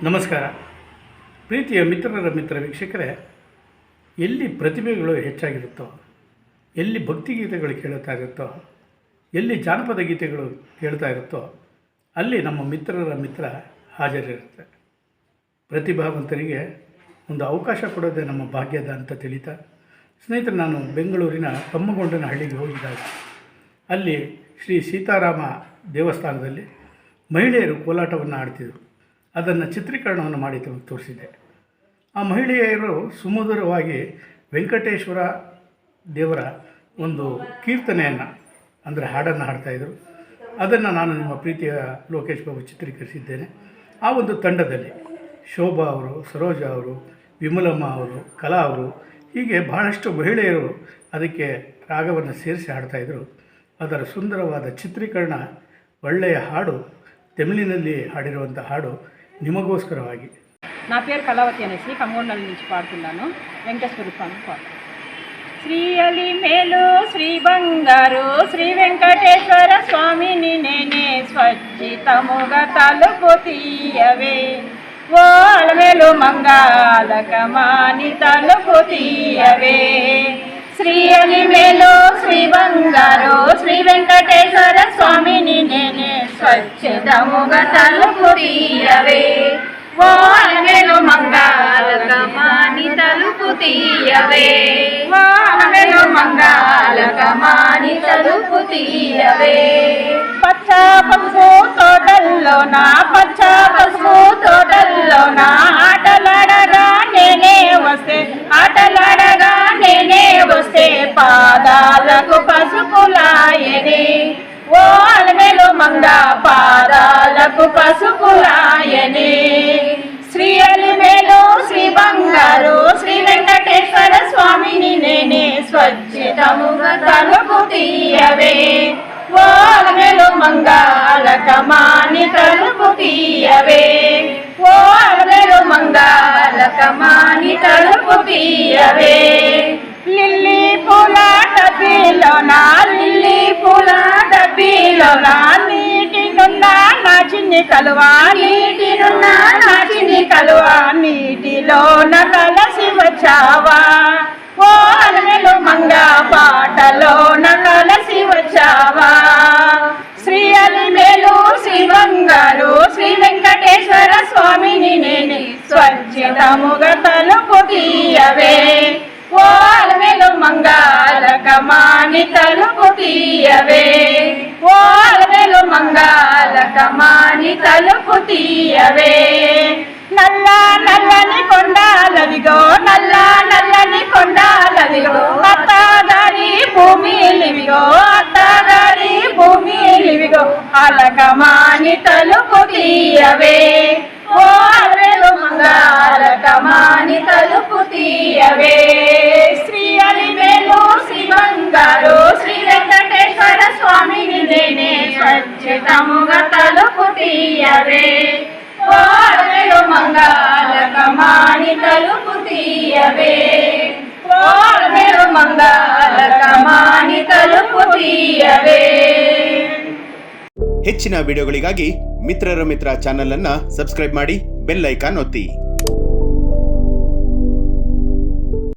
ನಮಸ್ಕಾರ. ಪ್ರೀತಿಯ ಮಿತ್ರರ ಮಿತ್ರ ವೀಕ್ಷಕರೇ, ಎಲ್ಲಿ ಪ್ರತಿಭೆಗಳು ಹೆಚ್ಚಾಗಿರುತ್ತೋ, ಎಲ್ಲಿ ಭಕ್ತಿಗೀತೆಗಳು ಕೇಳ್ತಾ ಇರುತ್ತೋ, ಎಲ್ಲಿ ಜಾನಪದ ಗೀತೆಗಳು ಕೇಳ್ತಾ ಇರುತ್ತೋ ಅಲ್ಲಿ ನಮ್ಮ ಮಿತ್ರರ ಮಿತ್ರ ಹಾಜರಿರುತ್ತೆ. ಪ್ರತಿಭಾವಂತರಿಗೆ ಒಂದು ಅವಕಾಶ ಕೊಡೋದೇ ನಮ್ಮ ಭಾಗ್ಯದ ಅಂತ ತಿಳಿತಾ, ಸ್ನೇಹಿತರೆ, ನಾನು ಬೆಂಗಳೂರಿನ ಕಮ್ಮಗೊಂಡನಹಳ್ಳಿಗೆ ಹೋಗಿದ್ದಾಗ ಅಲ್ಲಿ ಶ್ರೀ ಸೀತಾರಾಮ ದೇವಸ್ಥಾನದಲ್ಲಿ ಮಹಿಳೆಯರು ಕೋಲಾಟವನ್ನು ಆಡ್ತಿದ್ದರು. ಅದನ್ನು ಚಿತ್ರೀಕರಣವನ್ನು ಮಾಡಿ ತೋರಿಸಿದೆ. ಆ ಮಹಿಳೆಯರು ಸುಮಧುರವಾಗಿ ವೆಂಕಟೇಶ್ವರ ದೇವರ ಒಂದು ಕೀರ್ತನೆಯನ್ನು ಅಂದರೆ ಹಾಡನ್ನು ಹಾಡ್ತಾಯಿದ್ರು. ಅದನ್ನು ನಾನು ನಿಮ್ಮ ಪ್ರೀತಿಯ ಲೋಕೇಶ್ ಬಾಬು ಚಿತ್ರೀಕರಿಸಿದ್ದೇನೆ. ಆ ಒಂದು ತಂಡದಲ್ಲಿ ಶೋಭಾ ಅವರು, ಸರೋಜಾ ಅವರು, ವಿಮಲಮ್ಮ ಅವರು, ಕಲಾ ಅವರು, ಹೀಗೆ ಬಹಳಷ್ಟು ಮಹಿಳೆಯರು ಅದಕ್ಕೆ ರಾಗವನ್ನು ಸೇರಿಸಿ ಹಾಡ್ತಾಯಿದ್ರು. ಅದರ ಸುಂದರವಾದ ಚಿತ್ರೀಕರಣ, ಒಳ್ಳೆಯ ಹಾಡು, తమిళిನಲ್ಲಿ ಹಾಡಿರುವಂಥ ಹಾಡು నిమగోస్కరವಾಗಿ. నా పేరు కళావతి అనేసి కమ్మగొండల నుంచి పాడుతున్నాను. వెంకటేశ్వర స్వామి పాడు. శ్రీ అలి మేలు శ్రీ బంగారు శ్రీ వెంకటేశ్వర స్వామిని నేనే స్వచ్ఛితముగా తలుపు తీయవే, ఓ అలమేలు మంగళకమాని తలుపు తీయవే. శ్రీ అలి మేలు శ్రీ బంగారు శ్రీ వెంకటేశ్వర స్వామిని నేనే స్వచ్ఛితముగా తలుపు తీయవే, ఓ అలమేలు మంగళకమాని తలుపు తీయవే, ఓ అలమేలు మంగళకమాని తలుపు తీయవే. పచ్చ పసుపు తోటల్లోన పచ్చ పసుపు తోటల్లోన ఆటలాడగా నేనే వస్తే, ఆటలాడగా నేనే వస్తే పాదాలకు పసుపులాయనే, ఓ అలమేలు మంగ పాదాలకు పసుపులాయనే. శ్రీ అలిమేలు శ్రీ బంగారు శ్రీ వెంకటేశ్వర స్వామిని నేనే స్వచ్ఛితముగా తలుపు తీయవే, ఓ అలమేలు మంగళకమాని తలుపు తీయవే, ఓ అలమేలు మంగళకమాని తలుపు తీయవే. లిల్లీ పూల డబ్బీలోనా లిల్లీ పూల డబ్బీలోనా నీటినున్న నా చిన్ని కలువా, నీటినున్న నా చిన్ని కలువా, నీటిలోన కలసి వచ్చావా, ఓ అలమేలు మంగ పాటలోన కలసి వచ్చావా. శ్రీ అలిమేలు శ్రీ బంగారు శ్రీ వెంకటేశ్వర స్వామిని నేనే స్వచ్ఛితముగా తలుపు తీయవే, ఓ అలమేలు మంగళకమాని తలుపు తీయవే, ఓ అలమేలు మంగళకమాని తలుపు తీయవే. నల్ల నల్లని కొండాలవిగో, నల్ల నల్లని కొండాలవిగో, అత్తగారి భూమిలివిగో, అత్తగారి భూమిలివిగో, అలకమాని తలుపు తీయవే, ఓ అలమేలు మంగళకమాని తలుపు తీయవే. శ్రీ అలిమేలు శ్రీ బంగారు శ్రీ వెంకటేశ్వర స్వామిని నేనే స్వచ్ఛితముగా తలుపు తీయవే, ఓ అలమేలు మంగళకమాని తలుపు తీయవే, ఓ అలమేలు మంగళకమాని తలుపు తీయవే. ಹೆಚ್ಚಿನ ವಿಡಿಯೋಗಳಿಗಾಗಿ ಮಿತ್ರರ ಮಿತ್ರ ಚಾನೆಲ್ ಅನ್ನು ಸಬ್ಸ್ಕ್ರೈಬ್ ಮಾಡಿ, ಬೆಲ್ ಐಕಾನ್ ಒತ್ತಿ.